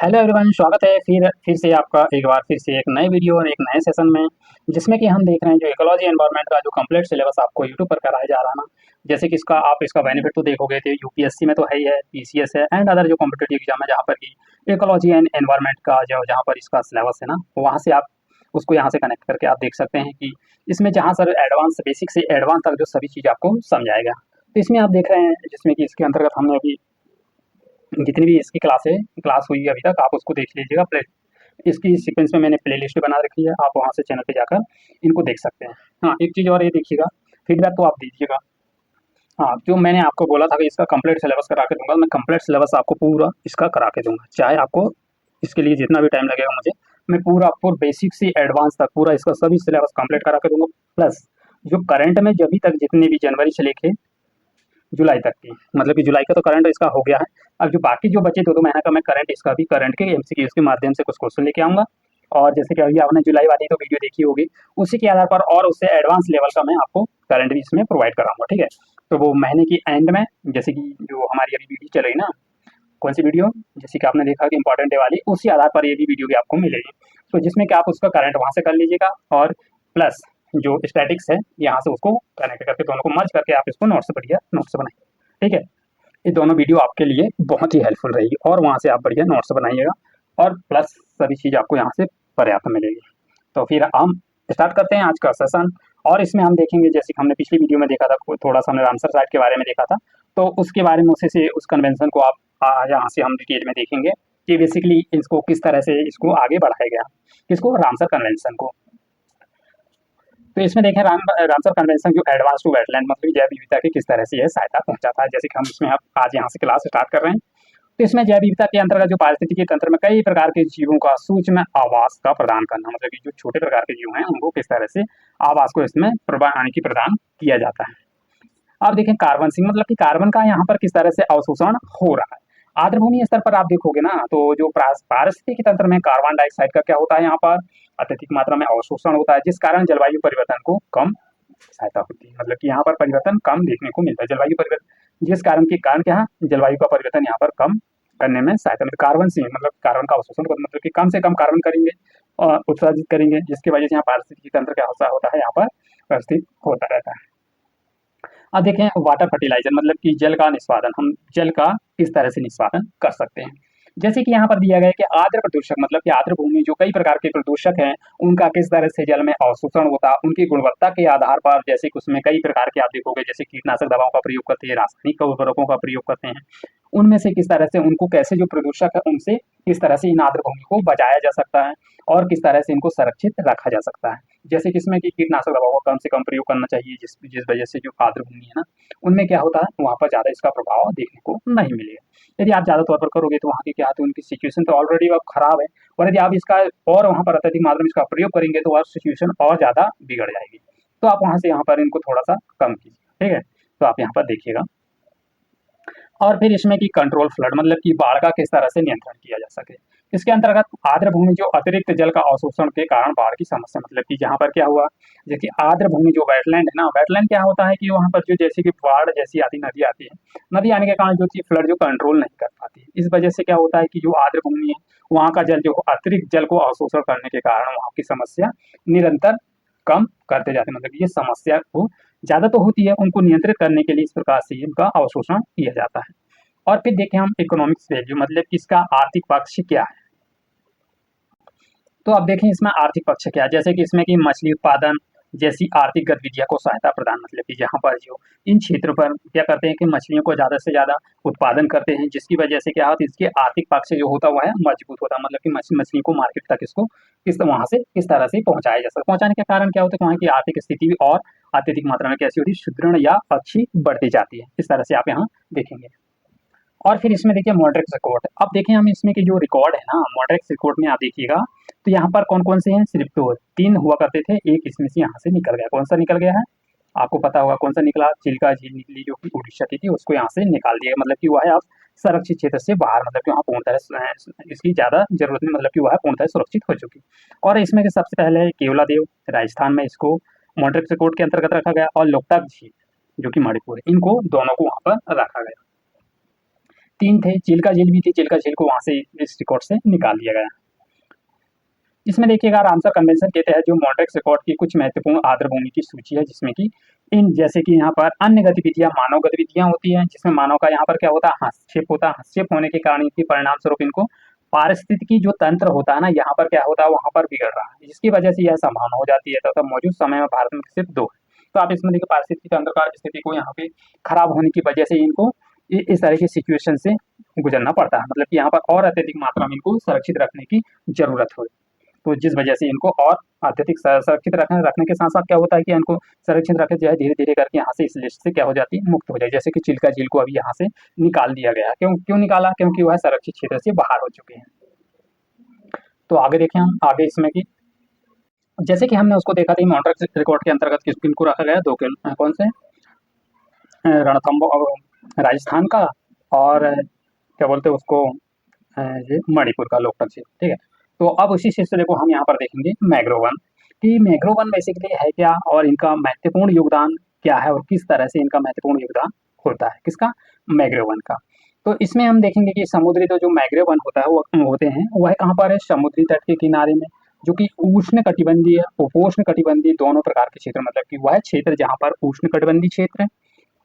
Hello everyone, स्वागत है फिर से आपका एक बार फिर से एक नए वीडियो और एक नए सेशन में, जिसमें कि हम देख रहे हैं जो इकोलॉजी एनवायरनमेंट का जो कंप्लीट सिलेबस आपको यूट्यूब पर कराया जा रहा है ना। जैसे कि इसका बेनिफिट तो देखोगे तो यूपीएससी में तो है ही है, पीसीएस है एंड अदर जो कॉम्पिटेटिव एग्जाम है जहाँ पर कि इकोलॉजी एंड एनवायरनमेंट का जो जहाँ पर इसका सिलेबस है ना, वहाँ से आप उसको यहाँ से कनेक्ट करके आप देख सकते हैं कि इसमें जहाँ सर एडवांस बेसिक से एडवांस तक जो सभी चीज़ आपको समझाएगा। तो इसमें आप देख रहे हैं जिसमें कि इसके अंतर्गत हमने अभी जितनी भी इसकी क्लास हुई है अभी तक आप उसको देख लीजिएगा। प्ले इसकी सीक्वेंस में मैंने प्ले लिस्ट बना रखी है, आप वहाँ से चैनल पे जाकर इनको देख सकते हैं। हाँ, एक चीज़ और ये देखिएगा, फीडबैक तो आप दीजिएगा। हाँ, जो मैंने आपको बोला था कि इसका कंप्लीट सिलेबस करा के दूंगा, मैं कंप्लीट सिलेबस आपको पूरा इसका करा के दूंगा, चाहे आपको इसके लिए जितना भी टाइम लगेगा मुझे, मैं पूरा आपको बेसिक से एडवांस तक पूरा इसका सभी सिलेबस कंप्लीट करा के दूंगा। प्लस जो करंट में जब तक जितने भी जनवरी से लेके जुलाई तक की, मतलब कि जुलाई का तो करंट इसका हो गया है। अब जो बाकी जो बचे 2-2 महीने का मैं करंट के एमसीक्यूज के माध्यम से कुछ क्वेश्चन लेके आऊँगा। और जैसे कि अभी आपने जुलाई वाली तो वीडियो देखी होगी, उसी के आधार पर और उससे एडवांस लेवल का मैं आपको करंट भी इसमें प्रोवाइड कराऊँगा, ठीक है? तो वो महीने की एंड में, जैसे कि जो हमारी अभी वीडियो चल रही ना, कौन सी वीडियो? जैसे कि आपने देखा कि इम्पोर्टेंट डे वाली, उसी आधार पर ये भी वीडियो भी आपको मिलेगी। तो जिसमें कि आप उसका करंट वहाँ से कर लीजिएगा और प्लस जो स्टैटिक्स है, यहाँ से उसको कनेक्ट करके दोनों को मर्ज करके आप इसको बढ़िया नोट्स बनाइए, ठीक है? ये दोनों वीडियो आपके लिए बहुत ही हेल्पफुल रहेगी और वहाँ से आप बढ़िया नोट्स बनाइएगा और प्लस सभी चीज़ आपको यहाँ से पर्याप्त मिलेगी। तो फिर हम स्टार्ट करते हैं आज का सेशन। और इसमें हम देखेंगे, जैसे कि हमने पिछली वीडियो में देखा था, थोड़ा सा हमने रामसर साइट के बारे में देखा था, तो उसके बारे में उसी से उस कन्वेंशन को आप यहाँ से हम डिटेल में देखेंगे कि बेसिकली इसको किस तरह से इसको आगे बढ़ाया गया, किसको, रामसर कन्वेंशन को। तो इसमें देखें रामसर कन्वेंशन जो एडवांस टू वेटलैंड मतलब जैव विविधता की किस तरह से यह सहायता पहुंचाता है, जैसे कि हम इसमें आज यहाँ से क्लास स्टार्ट कर रहे हैं। तो इसमें जैव विविधता के अंतर्गत जो पारिस्थितिकी तंत्र में कई प्रकार के जीवों का सूक्ष्म आवास का प्रदान करना, मतलब कि जो छोटे प्रकार के जीव हैं उनको किस तरह से आवास को इसमें प्रदान किया जाता है। अब देखें कार्बन सिंक, मतलब कि कार्बन का यहाँ पर किस तरह से अवशोषण हो रहा है। आर्द्रभूमि स्तर पर आप देखोगे ना, तो जो पारिस्थितिकी तंत्र में कार्बन डाइऑक्साइड का क्या होता है, यहाँ पर अत्यधिक मात्रा में अवशोषण होता है, जिस कारण जलवायु परिवर्तन को कम सहायता होती है। मतलब कि यहाँ पर परिवर्तन कम देखने को मिलता है, जलवायु परिवर्तन जिस कारण के कारण क्या है, जलवायु का परिवर्तन यहाँ पर कम करने में सहायता मिलती है। कार्बन सिंक मतलब कार्बन का अवशोषण, मतलब कि कम से कम कार्बन करेंगे और उत्सर्जित करेंगे, जिसकी वजह से यहाँ पारिस्थितिकी तंत्र क्या होता है, यहाँ पर व्यवस्थित होता रहता है। अब देखें वाटर फर्टिलाइजर, मतलब कि जल का निष्पादन, हम जल का किस तरह से निष्पादन कर सकते हैं। जैसे कि यहाँ पर दिया गया है कि आर्द्र प्रदूषक, मतलब कि आर्द्र भूमि जो कई प्रकार के प्रदूषक हैं, उनका किस तरह से जल में अवशोषण होता है, उनकी गुणवत्ता के आधार पर। जैसे कि उसमें कई प्रकार के आप देखोगे, जैसे कीटनाशक दवाओं का प्रयोग करते हैं, रासायनिक उर्वरकों का प्रयोग करते हैं, उनमें से किस तरह से उनको कैसे जो प्रदूषक है उनसे किस तरह से इन आर्द्र भूमि को बचाया जा सकता है और किस तरह से इनको संरक्षित रखा जा सकता है। जैसे कि इसमें कि कीटनाशक दवाओं का कम से कम प्रयोग करना चाहिए, जिस जिस वजह से जो आर्द्र भूमि है ना, उनमें क्या होता है, वहाँ पर ज़्यादा इसका प्रभाव देखने को नहीं मिलेगा। यदि आप ज़्यादा तौर पर करोगे तो वहाँ की क्या होती है, उनकी सिचुएशन तो ऑलरेडी अब खराब है, और यदि आप इसका और वहाँ पर अत्यधिक मात्रा में इसका प्रयोग करेंगे तो वह सिचुएशन और ज़्यादा बिगड़ जाएगी। तो आप वहाँ से यहाँ पर इनको थोड़ा सा कम कीजिए, ठीक है? तो आप यहाँ पर देखिएगा। और फिर इसमें कि कंट्रोल फ्लड, मतलब कि बाढ़ का किस तरह से नियंत्रण किया जा सके। इसके अंतर्गत आर्द्र भूमि जो अतिरिक्त जल का अवशोषण के कारण बाढ़ की समस्या, मतलब कि जहाँ पर क्या हुआ, जैसे आर्द्र भूमि जो वेटलैंड है ना, वेटलैंड क्या होता है कि वहाँ पर जो जैसे कि बाढ़ जैसी आती नदी आती है, नदी आने के कारण जो चीज फ्लड जो कंट्रोल नहीं कर पाती है, इस वजह से क्या होता है कि जो आर्द्र भूमि है वहाँ का जल जो अतिरिक्त जल को अवशोषण करने के कारण वहाँ की समस्या निरंतर कम करते जाते हैं। मतलब ये समस्या को ज्यादा तो होती है, उनको नियंत्रित करने के लिए इस प्रकार से इनका अवशोषण किया जाता है। और फिर देखें हम इकोनॉमिक्स वैल्यू, मतलब कि इसका आर्थिक पक्ष क्या है। तो अब देखें इसमें आर्थिक पक्ष क्या है, जैसे कि इसमें कि मछली उत्पादन जैसी आर्थिक गतिविधियों को सहायता प्रदान, मतलब कि जहाँ पर जो इन क्षेत्रों पर क्या करते हैं कि मछलियों को ज़्यादा से ज़्यादा उत्पादन करते हैं, जिसकी वजह से क्या होता है, इसके आर्थिक पक्ष जो होता हुआ है मजबूत होता है। मतलब कि मछली को मार्केट तक इसको किस वहाँ से किस तरह से पहुँचाया जा सकता है। पहुँचाने के कारण क्या होता है, वहाँ की आर्थिक स्थिति भी और अत्यधिक मात्रा में कैसी होती है, सुदृढ़ या अच्छी बढ़ती जाती है। इस तरह से आप यहाँ देखेंगे। और फिर इसमें देखिए मॉड्रिक्स रिकॉर्ड, अब देखें हम इसमें की जो रिकॉर्ड है ना, मॉड्रिक्स रिकॉर्ड में आप देखिएगा तो यहाँ पर कौन कौन से हैं, सिर्फ दो तीन हुआ करते थे, एक इसमें से यहाँ से निकल गया। कौन सा निकल गया है, आपको पता होगा कौन सा निकला, चिल्का झील निकली जो कि उड़ीसा की थी, उसको यहाँ से निकाल दिया। मतलब कि वह है आप संरक्षित क्षेत्र से बाहर, मतलब कि वहाँ पूर्णतः इसकी ज्यादा जरूरत नहीं, मतलब कि वह पूर्णतः सुरक्षित हो चुकी। और इसमें सबसे पहले केवलादेव राजस्थान में, इसको मॉड्रिक्स रिकॉर्ड के अंतर्गत रखा गया, और लोकतक झील जो कि मणिपुर, इनको दोनों को वहाँ पर रखा गया। 3 थे, चिल्का झील भी थी, चिल्का झील को वहाँ से इस रिकॉर्ड से निकाल दिया गया। इसमें देखिएगा रामसर कन्वेंशन के तहत जो मॉन्ट्रिक्स रिकॉर्ड की कुछ महत्वपूर्ण आर्द्रभूमि की सूची है, जिसमें कि इन जैसे कि यहाँ पर अन्य गतिविधियां मानव गतिविधियां होती हैं, जिसमें मानव का यहाँ पर क्या होता है, हस्तक्षेप होता है। हस्तक्षेप होने के कारण इनके परिणाम स्वरूप इनको पारिस्थितिकी जो तंत्र होता है ना, यहाँ पर क्या होता है, वहां पर बिगड़ रहा है, जिसकी वजह से यह संभावना हो जाती है। तथा मौजूद समय में भारत में सिर्फ 2 है। तो आप इसमें देखिए पारिस्थितिकी तंत्र का स्थिति को यहाँ पे खराब होने की वजह से इनको इस तरह की सिचुएशन से गुजरना पड़ता है, मतलब कि यहाँ पर और अत्यधिक मात्रा में इनको सुरक्षित रखने की जरूरत हो। तो जिस वजह से इनको और अत्यधिक सुरक्षित रखने के साथ साथ क्या होता है कि इनको सुरक्षित रखे जो है धीरे धीरे करके यहाँ से इस लिस्ट से क्या हो जाती है, मुक्त हो जाए। जैसे कि चिल्का झील को अभी यहाँ से निकाल दिया गया। क्यों निकाला? क्योंकि वह सुरक्षित क्षेत्र से बाहर हो चुके हैं। तो आगे देखें हम आगे इसमें कि जैसे कि हमने उसको देखा था मॉन्ट्रिक्स रिकॉर्ड के अंतर्गत किनको रखा गया, 2 कौन से, रणथंबोर राजस्थान का और क्या बोलते हैं उसको, ये मणिपुर का लोकटक झील। ठीक है, तो अब उसी सिलसिले को हम यहाँ पर देखेंगे मैंग्रोव वन कि मैंग्रोव वन बेसिकली है क्या और इनका महत्वपूर्ण योगदान क्या है और किस तरह से इनका महत्वपूर्ण योगदान होता है, किसका, मैंग्रोव वन का। तो इसमें हम देखेंगे कि समुद्री तो जो मैंग्रोव वन होता है वो होते हैं वह कहाँ पर है, समुद्री तट के किनारे में, जो कि उष्ण कटिबंधीय उपोष्ण कटिबंधीय दोनों प्रकार के क्षेत्र, मतलब कि वह क्षेत्र जहाँ पर उष्ण कटिबंधीय क्षेत्र है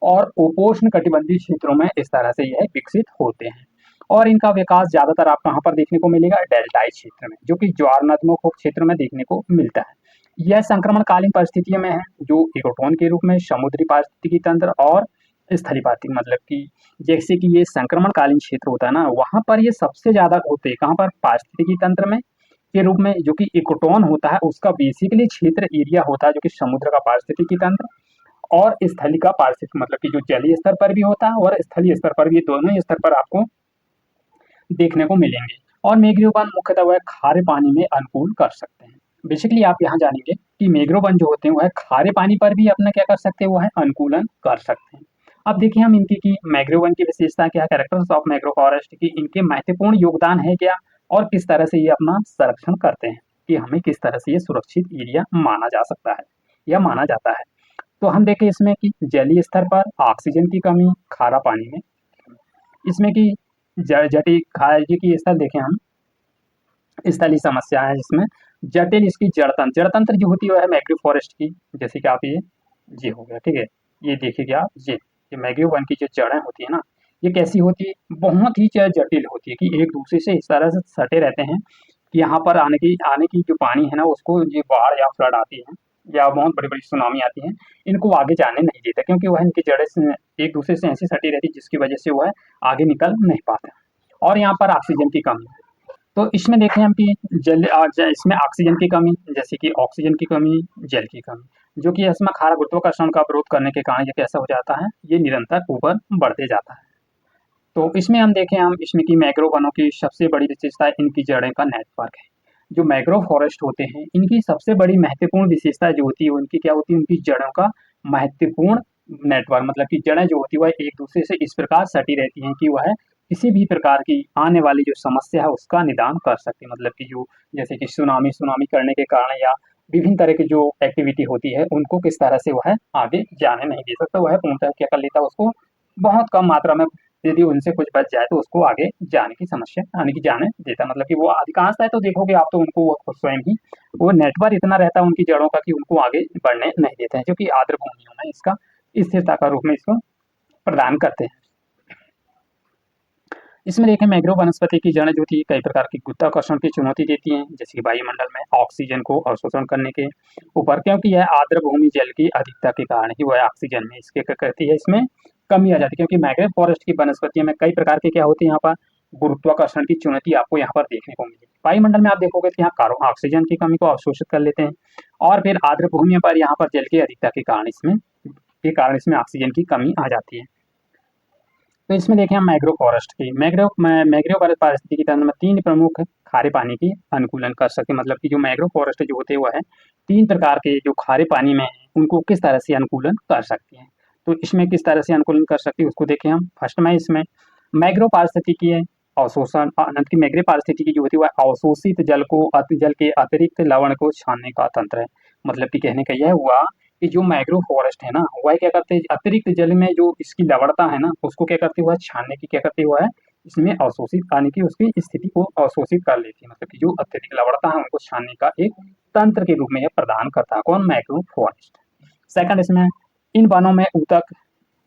और उपोष्ण कटिबंधीय क्षेत्रों में इस तरह से यह विकसित होते हैं। और इनका विकास ज्यादातर आप कहाँ पर देखने को मिलेगा, डेल्टाई क्षेत्र में, जो कि ज्वारनदमुख क्षेत्र में देखने को मिलता है। यह संक्रमणकालीन परिस्थितियों में है, जो इकोटोन के रूप में समुद्री पारिस्थितिकी तंत्र और स्थलीय पारिस्थितिकी, मतलब कि जैसे कि ये संक्रमणकालीन क्षेत्र होता है ना, वहां पर ये सबसे ज्यादा होते हैं। कहाँ पर, पारिस्थितिकी तंत्र में के रूप में, जो कि इकोटोन होता है उसका बेसिकली क्षेत्र एरिया होता है, जो कि समुद्र का पारिस्थितिकी तंत्र और स्थलीय का पारिस्थितिकी, मतलब कि जो जलीय स्तर पर भी होता है और स्थलीय स्तर पर भी, दोनों ही स्तर पर आपको देखने को मिलेंगे। और मैंग्रोव वन मुख्यतः वह खारे पानी में अनुकूल कर सकते हैं। बेसिकली आप यहाँ जानेंगे कि मैंग्रोव वन जो होते हैं वह खारे पानी पर भी अपना क्या कर सकते हैं, वह अनुकूलन कर सकते हैं। अब देखिए हम इनकी की मैंग्रोव वन की विशेषता क्या, कैरेक्टर्स ऑफ मैंग्रोव फॉरेस्ट की, इनके महत्वपूर्ण योगदान है क्या और किस तरह से ये अपना संरक्षण करते हैं, कि हमें किस तरह से ये सुरक्षित एरिया माना जा सकता है या माना जाता है। तो हम देखें इसमें कि जलीय स्तर पर ऑक्सीजन की कमी, खारा पानी में, इसमें की जटिल खारे की स्थल देखें हम, स्थलीय समस्या है जिसमें जटिल इसकी जड़ तंत्र जो होती है वह है मैंग्रोव फॉरेस्ट की, जैसे कि आप ये हो गया। ठीक है, ये देखिए आप ये मैंग्रोव वन की जो जड़ें होती है ना, ये कैसी होती है, बहुत ही जटिल होती है कि एक दूसरे से इस तरह से सटे रहते हैं कि यहाँ पर आने की जो पानी है ना उसको ये बाढ़ या फ्लड आती है या बहुत बड़ी बड़ी सुनामी आती है, इनको आगे जाने नहीं देता, क्योंकि वह इनकी जड़ें एक दूसरे से ऐसी सटी रहती है जिसकी वजह से वह आगे निकल नहीं पाते। और यहाँ पर ऑक्सीजन की कमी, तो इसमें देखें हम कि इसमें ऑक्सीजन की कमी, जैसे कि ऑक्सीजन की कमी, जल की कमी, जो कि इसमें खारा गुरुत्वाकर्षण का विरोध करने के कारण ये कैसा हो जाता है, ये निरंतर ऊपर बढ़ते जाता है। तो इसमें हम देखें हम इसमें कि मैंग्रोव वनों की सबसे बड़ी विशेषता इनकी जड़ें का नेटवर्क है। जो मैंग्रोव फॉरेस्ट होते हैं इनकी सबसे बड़ी महत्वपूर्ण विशेषता जो होती है उनकी क्या होती है, उनकी जड़ों का महत्वपूर्ण नेटवर्क, मतलब कि जड़ें जो होती है वह एक दूसरे से इस प्रकार सटी रहती हैं कि वह किसी भी प्रकार की आने वाली जो समस्या है उसका निदान कर सकती है। मतलब कि जो जैसे कि सुनामी करने के कारण या विभिन्न तरह की जो एक्टिविटी होती है उनको किस तरह से वह आगे जाने नहीं दे सकता, वह पूर्णतः क्या कर लेता है, उसको बहुत कम मात्रा में यदि उनसे कुछ बच जाए तो उसको आगे जाने की समस्या आने की जाने देता, मतलब कि वो अधिकांशतः तो देखोगे आप तो उनको वो स्वयं ही वो नेटवर्क इतना रहता है उनकी जड़ों का कि उनको आगे बढ़ने नहीं देते हैं, जो कि आर्द्र भूमियों में इसका स्थिरता का रूप में इसको प्रदान करते हैं। इसमें देखें मैंग्रोव वनस्पति की जड़ें जो थी कई प्रकार की गुरुत्वाकर्षण की चुनौती देती हैं, जैसे कि वायुमंडल में ऑक्सीजन को अवशोषण करने के ऊपर, क्योंकि यह आर्द्र भूमि जल की अधिकता के कारण ही वह ऑक्सीजन में इसके क्या करती है, इसमें कमी आ जाती है। क्योंकि मैंग्रोव फॉरेस्ट की वनस्पतियों में कई प्रकार के क्या होते हैं, यहाँ पर गुरुत्वाकर्षण की चुनौती आपको यहाँ पर देखने को मिलेगी। वायुमंडल में आप देखोगे कि यहाँ कार्बन ऑक्सीजन की कमी को अवशोषित कर लेते हैं और फिर आर्द्र भूमियों पर यहाँ पर जल की अधिकता के कारण इसमें ऑक्सीजन की कमी आ जाती है। तो इसमें देखें हम मैंग्रोव फॉरेस्ट की मैंग्रोव पारिस्थितिकी तंत्र में 3 प्रमुख खारे पानी की अनुकूलन कर सके, मतलब कि जो मैंग्रोव फॉरेस्ट जो होते हैं वह है 3 प्रकार के जो खारे पानी में है उनको किस तरह से अनुकूलन कर सकती है। तो इसमें किस तरह से अनुकूलन कर सकती है उसको देखें हम। फर्स्ट में इसमें मैंग्रोव पारिस्थितिकी अवशोषण की मैंग्रोव पारिस्थितिकी जो होती है वह अवशोषित जल के अतिरिक्त लवण को छानने का तंत्र है। मतलब कि कहने का यह हुआ कि जो मैंग्रोव फॉरेस्ट है ना वह क्या करते हैं, अतिरिक्त जल में जो इसकी लवणता है ना उसको क्या करती है, वह छानने की क्या करती है, वह इसमें अवशोषित यानी कि उसकी स्थिति को अवशोषित कर लेती है, मतलब कि जो अत्यधिक लवणता है उनको छानने का एक तंत्र के रूप में यह प्रदान करता है। कौन? Mangrove forest. सेकंड, इसमें इन वनों में ऊतक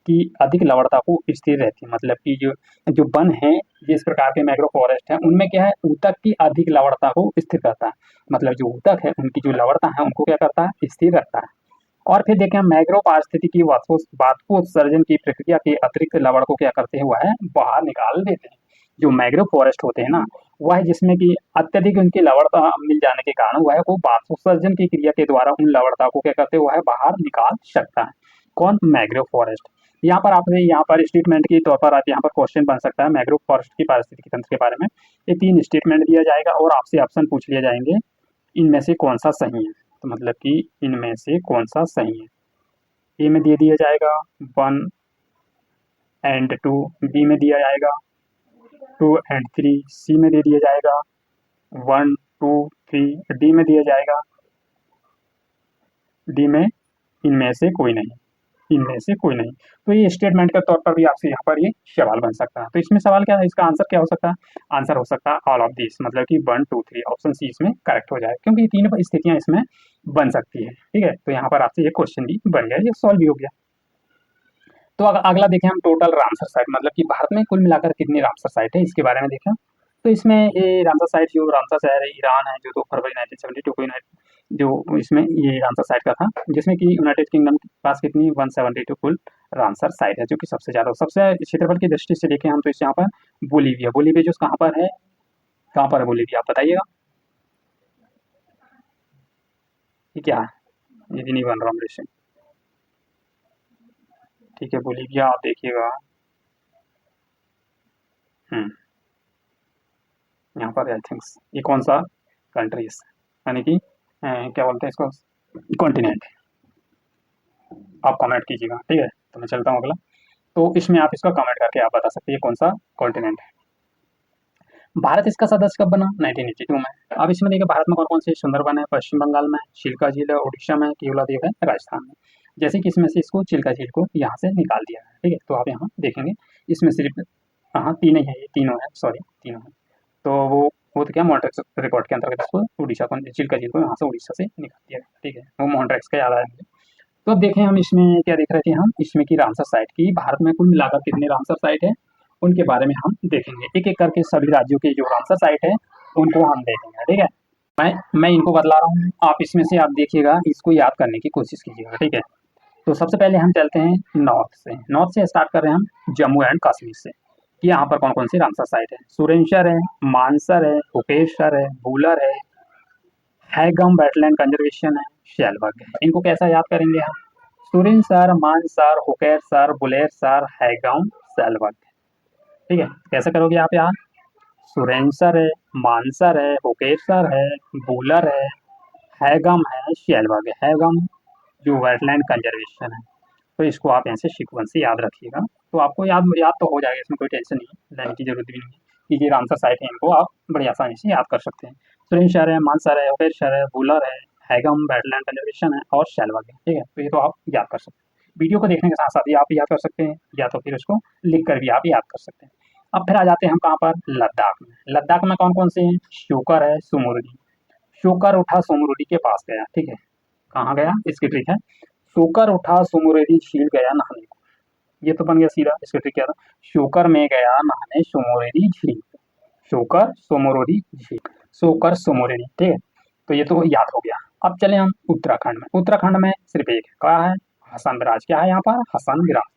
की अधिक लवणता को स्थिर रहती है, मतलब कि जो जो वन है जिस प्रकार के मैंग्रोव फॉरेस्ट है उनमें क्या है, ऊतक की अधिक लवणता को स्थिर करता है, मतलब जो ऊतक है उनकी जो लवणता है उनको क्या करता है, स्थिर रखता है। और फिर देखें मैंग्रोव पारिस्थितिकी वाष्पोत्सर्जन की प्रक्रिया के अतिरिक्त लवण को क्या करते हैं, वह है बाहर निकाल देते हैं। जो मैंग्रोव फॉरेस्ट होते हैं ना, वह जिसमें कि अत्यधिक उनकी लवणता मिल जाने के कारण वह को वाष्पोत्सर्जन की क्रिया के द्वारा उन लवणता को क्या करते हैं, वह बाहर निकाल सकता है। कौन? Mangrove forest. यहाँ पर आपने यहाँ पर स्टेटमेंट के तौर पर आप यहाँ पर क्वेश्चन बन सकता है मैंग्रोव फॉरेस्ट की पारिस्थितिकी तंत्र के बारे में। ये 3 स्टेटमेंट दिया जाएगा और आपसे ऑप्शन पूछ लिए जाएंगे, इनमें से कौन सा सही है। तो मतलब कि इनमें से कौन सा सही है। ए में दे दिया जाएगा 1 एंड 2, बी में दिया जाएगा 2 एंड 3, सी में दे दिया जाएगा 1 2 3, डी में दिया जाएगा, डी में इनमें से कोई नहीं, इनमें से कोई नहीं। तो ये स्टेटमेंट के तौर पर भी आपसे यहाँ पर ये सवाल बन सकता है। तो इसमें सवाल क्या है, इसका आंसर क्या हो सकता है? आंसर हो सकता है ऑल ऑफ दिस, मतलब कि 1 2 3, ऑप्शन सी इसमें करेक्ट हो जाए, क्योंकि 3 स्थितियां इसमें बन सकती है। ठीक है, तो यहाँ पर आपसे ये क्वेश्चन भी बन गया, ये सॉल्व भी हो गया। तो अगला देखें हम टोटल रामसर साइट, मतलब कि भारत में कुल मिलाकर कितनी रामसर साइट है इसके बारे में देखें। तो इसमें ये रामसर साइट, जो रामसर शहर है ईरान है, जो 2 फरवरी 1972 को जो इसमें ये रामसर साइट का था, जिसमें कि यूनाइटेड किंगडम के पास कितनी 172 कुल रामसर साइट है, जो कि सबसे ज़्यादा सबसे क्षेत्रफल की दृष्टि से देखें हम तो इस यहाँ पर बोलीविया, बोलीविया जो कहाँ पर है, कहाँ पर है बोलीविया आप बताइएगा। ये क्या है? ये नहीं बन रहा मेरे से। ठीक है, बोलीविया आप देखिएगा। यहाँ पर आई थिंक्स ये कौन सा कंट्रीज, यानी कि क्या बोलते हैं इसको, कॉन्टिनेंट। आप कमेंट कीजिएगा, ठीक है। तो मैं चलता हूँ अगला। तो इसमें आप इसका कमेंट करके आप बता सकते हैं कौन सा कॉन्टिनेंट है। भारत इसका सदस्य कब बना? 1982 में। अब इसमें देखिए भारत में कौन कौन से सुंदरबन है, पश्चिम बंगाल में, चिल्का झील है उड़ीसा में, केवलादेव है राजस्थान में। जैसे कि इसमें से इसको चिल्का झील को यहाँ से निकाल दिया है, ठीक है। तो आप यहाँ देखेंगे इसमें सिर्फ हाँ तीन ही है, ये तीनों है, सॉरी तीनों है। तो वो तो क्या मॉन्ट्रेक्स रिकॉर्ड के अंतर्गत इसको उड़ीसा को, चिल्का झील को यहाँ से उड़ीसा से निकाल दिया, ठीक है। वो मॉन्ट्रेक्स का याद आया मुझे। तो अब देखें हम इसमें क्या देख रहे थे, हम इसमें की रामसर साइट की भारत में कुल मिलाकर कितने रामसर साइट है उनके बारे में हम देखेंगे। एक एक करके सभी राज्यों की जो रामसर साइट है उनको हम देखेंगे, ठीक है। मैं इनको बतला रहा हूँ, आप इसमें से आप देखिएगा, इसको याद करने की कोशिश कीजिएगा, ठीक है। तो सबसे पहले हम चलते हैं नॉर्थ से स्टार्ट कर रहे हैं हम जम्मू एंड कश्मीर से। यहाँ पर कौन कौन सी रामसर साइट है? सुरेंसर है, मानसर है, हुकेशर है, भूलर है गम वेटलैंड कंजर्वेशन है, शैलबग है। इनको कैसा याद करेंगे हम? सुरेंसर, मानसर, हुकेशर, बुलेरसर, हैगम, शैलबग, ठीक है। कैसे करोगे आप याद? सुरेंसर है, मानसर है, हुकेशर है, बूलर हैगम है, शैलबग है। हैगम जो वेटलैंड कंजर्वेशन है, तो इसको आप ऐसे सीक्वेंस से याद रखिएगा। तो आपको याद तो हो जाएगा, इसमें कोई टेंशन नहीं है, लाने की जरूरत भी नहीं है। कि ये रामसर साइट है, इनको आप बड़ी आसानी से याद कर सकते हैं। सुरेंसर है, मानसर है, हुकेशर है, बूलर हैगम वेटलैंड कंजर्वेशन है और शैलबग है, ठीक है। तो ये तो आप याद कर सकते हैं। वीडियो को देखने के साथ साथ ही आप याद कर सकते हैं, या तो फिर उसको लिख कर भी आप याद कर सकते हैं। अब फिर आ जाते हैं हम कहाँ पर? लद्दाख में। लद्दाख में कौन कौन से हैं? शोकर है, सुमुरदी। शोकर उठा सुमुरदी के पास गया, ठीक है। कहाँ गया? इसकी ट्रिक है, शोकर उठा सुमुरदी झील गया नहाने को। ये तो बन गया सीधा। इसकी ट्रिक क्या था? शोकर में गया नहाने सुमुरदी झील, शोकर सुमुरदी झील, शोकर सुमुरदी, ठीक है। तो ये तो याद हो गया। अब चले हम उत्तराखंड में। उत्तराखंड में सिर्फ एक क्या है? हसन बिराज। क्या है यहाँ पर? हसन बिराज।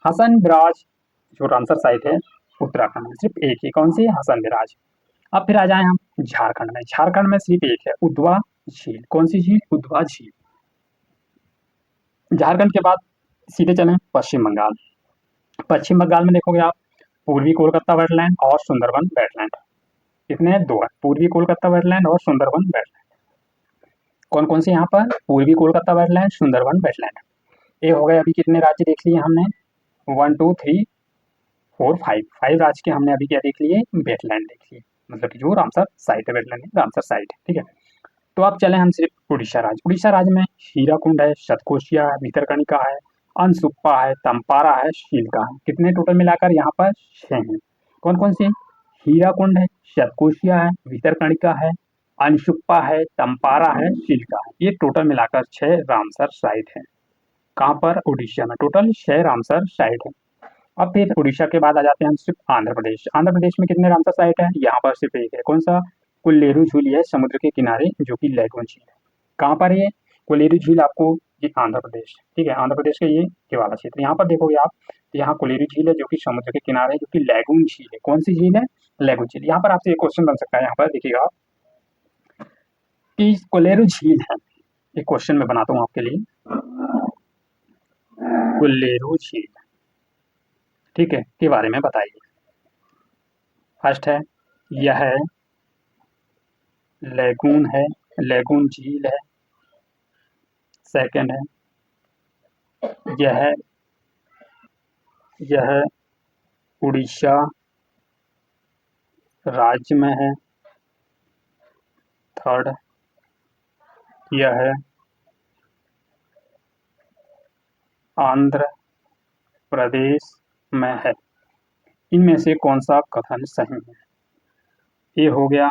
हसन बिराज जो रामसर साइट है उत्तराखंड में, सिर्फ एक ही। कौन सी? हसन बिराज। अब फिर आ जाए हम झारखंड में। झारखंड में सिर्फ एक है, उद्वा झील। कौन सी झील? उद्वा झील। झारखंड के बाद सीधे चलें पश्चिम बंगाल। पश्चिम बंगाल में देखोगे आप पूर्वी कोलकाता वेटलैंड और सुंदरबन वेटलैंड। कितने? दो है, पूर्वी कोलकाता वेटलैंड और सुंदरबन वेटलैंड। कौन कौन से यहाँ पर? पूर्वी कोलकाता वेटलैंड, सुंदरबन वेटलैंड। ये हो गए। अभी कितने राज्य देख लिए हमने? 1 2 3 4 5 राज्य के हमने अभी क्या देख लिए? वेटलैंड देख लिए, मतलब कि जो रामसर साइट है, वेटलैंड है, रामसर साइट है, ठीक है। तो अब चले हम सिर्फ उड़ीसा राज्य। उड़ीसा राज्य में हीराकुंड है, सतकोशिया है, भितरकनिका है, अनसुप्पा है, तंपारा है, शिलका है। कितने टोटल मिलाकर यहाँ पर? 6 हैं। कौन कौन सी? हीराकुंड है, शतकोशिया है, भितरकणिका है, अंशुप्पा है, तंपारा है, चिल्का है। ये टोटल मिलाकर 6 रामसर साइट है। कहाँ पर? उड़ीसा में टोटल 6 रामसर साइट है। अब फिर उड़ीसा के बाद आ जाते हैं हम सिर्फ आंध्र प्रदेश। आंध्र प्रदेश में कितने रामसर साइट है? यहाँ पर सिर्फ एक है। कौन सा? कोल्लेरू झील है, समुद्र के किनारे, जो कि लैगून झील है। कहाँ पर है? कोल्लेरू झील आपको ये आंध्र प्रदेश, ठीक है, आंध्र प्रदेश का ये वाला क्षेत्र। यहाँ पर देखोगे आप, यहाँ कोल्लेरू झील है जो कि समुद्र के किनारे है, जो कि लैगून झील है। कौन सी झील है? लैगून झील। यहाँ पर आपसे एक क्वेश्चन बन सकता है, यहाँ पर देखिएगा आप कि कोल्लेरू झील है, एक क्वेश्चन मैं बनाता हूँ आपके लिए। कोल्लेरू झील, ठीक है, के बारे में बताइए। फर्स्ट है, यह लैगून है, लैगून झील है। सेकंड है, यह उड़ीसा राज्य में है। थर्ड, यह आंध्र प्रदेश में है। इनमें से कौन सा कथन सही है? ए हो गया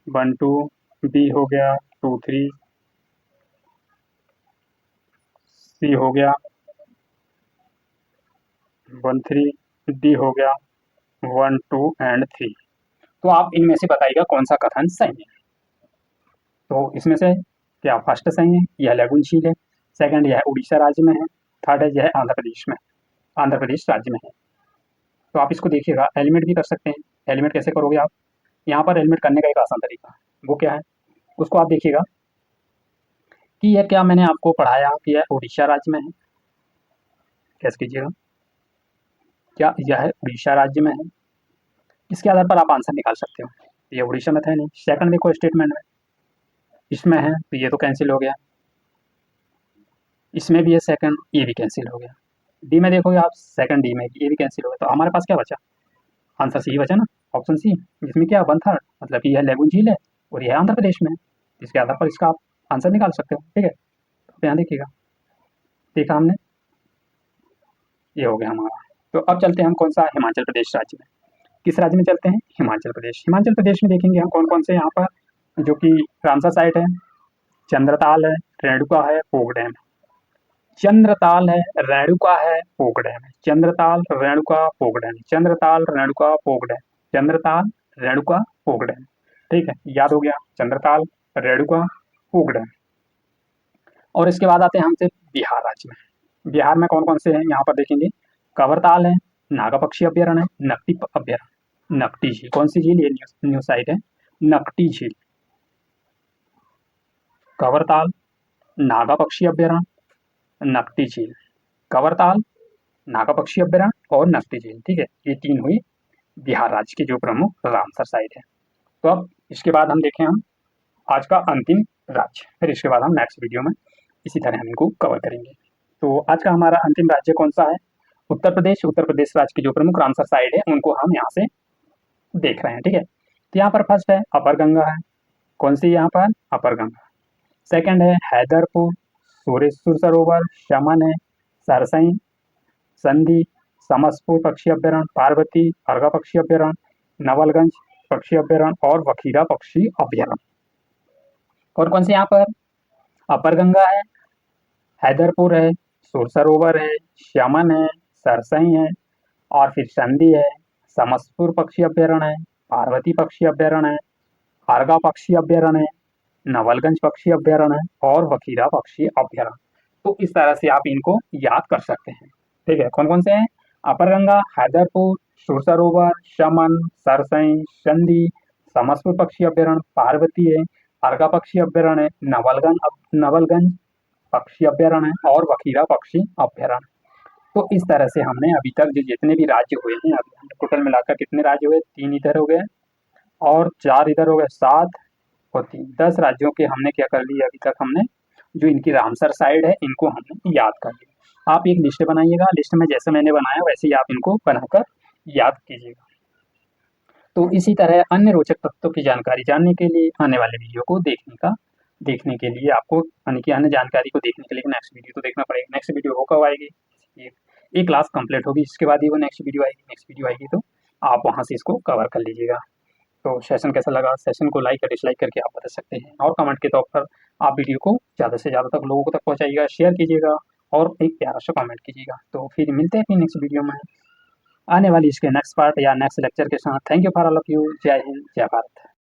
1 2, बी हो गया 2 3, सी हो गया 1 3, डी हो गया 1 2 एंड 3। तो आप इनमें से बताइएगा कौन सा कथन सही है। तो इसमें से क्या फर्स्ट सही है, यह लैगून झील है। सेकंड, यह उड़ीसा राज्य में है। थर्ड है, यह आंध्र प्रदेश में, आंध्र प्रदेश राज्य में है। तो आप इसको देखिएगा, एलिमेंट भी कर सकते हैं। एलिमेंट कैसे करोगे आप? यहाँ पर एलिमेंट करने का एक आसान तरीका है, वो क्या है उसको आप देखिएगा कि यह क्या मैंने आपको पढ़ाया कि यह उड़ीसा राज्य में है। कैसे कीजिएगा, क्या यह उड़ीसा राज्य में है? इसके आधार पर आप आंसर निकाल सकते हो। ये उड़ीसा में था नहीं। सेकंड देखो स्टेटमेंट में, इसमें है तो ये तो कैंसिल हो गया, इसमें भी है सेकंड, ये भी कैंसिल हो गया। डी में देखोगे आप, सेकंड डी में ये भी कैंसिल हो गया। तो हमारे पास क्या बचा? आंसर सी बचा ना, ऑप्शन सी, जिसमें क्या 1/3, मतलब कि यह लैगून झील है और यह आंध्र प्रदेश में है। इसके आधार पर इसका आप आंसर निकाल सकते हो, ठीक है। तो यहाँ देखिएगा, देखा हमने, ये हो गया हमारा। तो अब चलते हैं हम कौन सा? हिमाचल प्रदेश राज्य में। किस राज्य में चलते हैं? हिमाचल प्रदेश। हिमाचल प्रदेश में देखेंगे हम कौन कौन से यहाँ पर जो कि रामसर साइट है। चंद्रताल है, रेणुका है, पोक डैम। चंद्रताल है, रेणुका है, पोक डैम है। चंद्रताल, रेणुका, पोक डैम। चंद्रताल, रेणुका, पोक डैम। चंद्रताल, रेणुका, पोक डैम, ठीक है, याद हो गया, चंद्रताल, रेणुका, पोक डैम। और इसके बाद आते हैं हमसे बिहार राज्य में। बिहार में कौन कौन से हैं यहाँ पर देखेंगे? कवरताल है, नागा पक्षी अभ्यारण्य है, नकटी अभ्यारण्य, नकटी झील। कौन सी झील? ये न्यू साइट है, नकटी झील। कवरताल, नागा पक्षी अभ्यारण्य, नकटी झील। कवरताल, नागा पक्षी अभ्यारण्य और नकटी झील, ठीक है, ये 3 हुई बिहार राज्य की जो प्रमुख रामसर साइट है। तो अब इसके बाद हम देखें हम आज का अंतिम राज्य, फिर इसके बाद हम नेक्स्ट वीडियो में इसी तरह हम इनको कवर करेंगे। तो आज का हमारा अंतिम राज्य कौन सा है? उत्तर प्रदेश। उत्तर प्रदेश राज्य की जो प्रमुख रामसर साइट है उनको हम यहाँ से देख रहे हैं, ठीक है। तो यहाँ पर फर्स्ट है अपर गंगा है। कौन सी? यहाँ पर अपर गंगा। सेकंड है हैदरपुर, सूरेश्वर सरोवर, शमन है, सरसई, संधि, समसपुर पक्षी अभ्यारण्य, पार्वती, अर्गा पक्षी अभ्यारण्य, नवलगंज पक्षी अभ्यारण्य और वखीरा पक्षी अभ्यारण्य। और कौन से यहाँ पर? अपर गंगा है, हैदरपुर है, सुर सरोवर है, शमन है, सरसई है और फिर संधि है, समसपुर पक्षी अभ्यारण्य है, पार्वती पक्षी अभ्यारण्य है, अर्गा पक्षी अभ्यारण्य है, नवलगंज पक्षी अभ्यारण्य है और वखीरा पक्षी अभ्यारण्य। तो इस तरह से आप इनको याद कर सकते हैं, ठीक है। कौन कौन से हैं? अपर गंगा, हैदरपुर, सुर सरोवर, शमन, सरसई, संधि, समसपुर पक्षी अभ्यारण्य, पार्वती है, अर्गा पक्षी अभ्यारण्य, नवलगंज पक्षी अभ्यारण्य और वखीरा पक्षी अभ्यारण्य। तो इस तरह से हमने अभी तक जो जितने भी राज्य हुए हैं, अभी टोटल मिलाकर कितने राज्य हुए? 3 इधर हो गए और 4 इधर हो गए, 7 और 3, 10 राज्यों के हमने क्या कर लिए अभी तक? हमने जो इनकी रामसर साइड है इनको हमने याद कर लिया। आप एक लिस्ट बनाइएगा, लिस्ट में जैसे मैंने बनाया वैसे ही आप इनको बनाकर याद कीजिएगा। तो इसी तरह अन्य रोचक तथ्यों की जानकारी जानने के लिए आने वाले वीडियो को देखने के लिए आपको, यानी कि अन्य जानकारी को देखने के लिए नेक्स्ट वीडियो तो देखना पड़ेगा। नेक्स्ट वीडियो वो कब आएगी? ये क्लास कंप्लीट होगी, इसके बाद ही वो नेक्स्ट वीडियो आएगी। नेक्स्ट वीडियो आएगी तो आप वहाँ से इसको कवर कर लीजिएगा। तो सेशन कैसा लगा, सेशन को लाइक या डिसलाइक करके आप बता सकते हैं, और कमेंट के तौर पर आप वीडियो को ज़्यादा से ज़्यादा तक लोगों तक पहुँचाइएगा, शेयर कीजिएगा और एक प्यारा सा कमेंट कीजिएगा। तो फिर मिलते हैं फिर नेक्स्ट वीडियो में आने वाली इसके नेक्स्ट पार्ट या नेक्स्ट लेक्चर के साथ। Thank you for all of you. जय हिंद, जय भारत।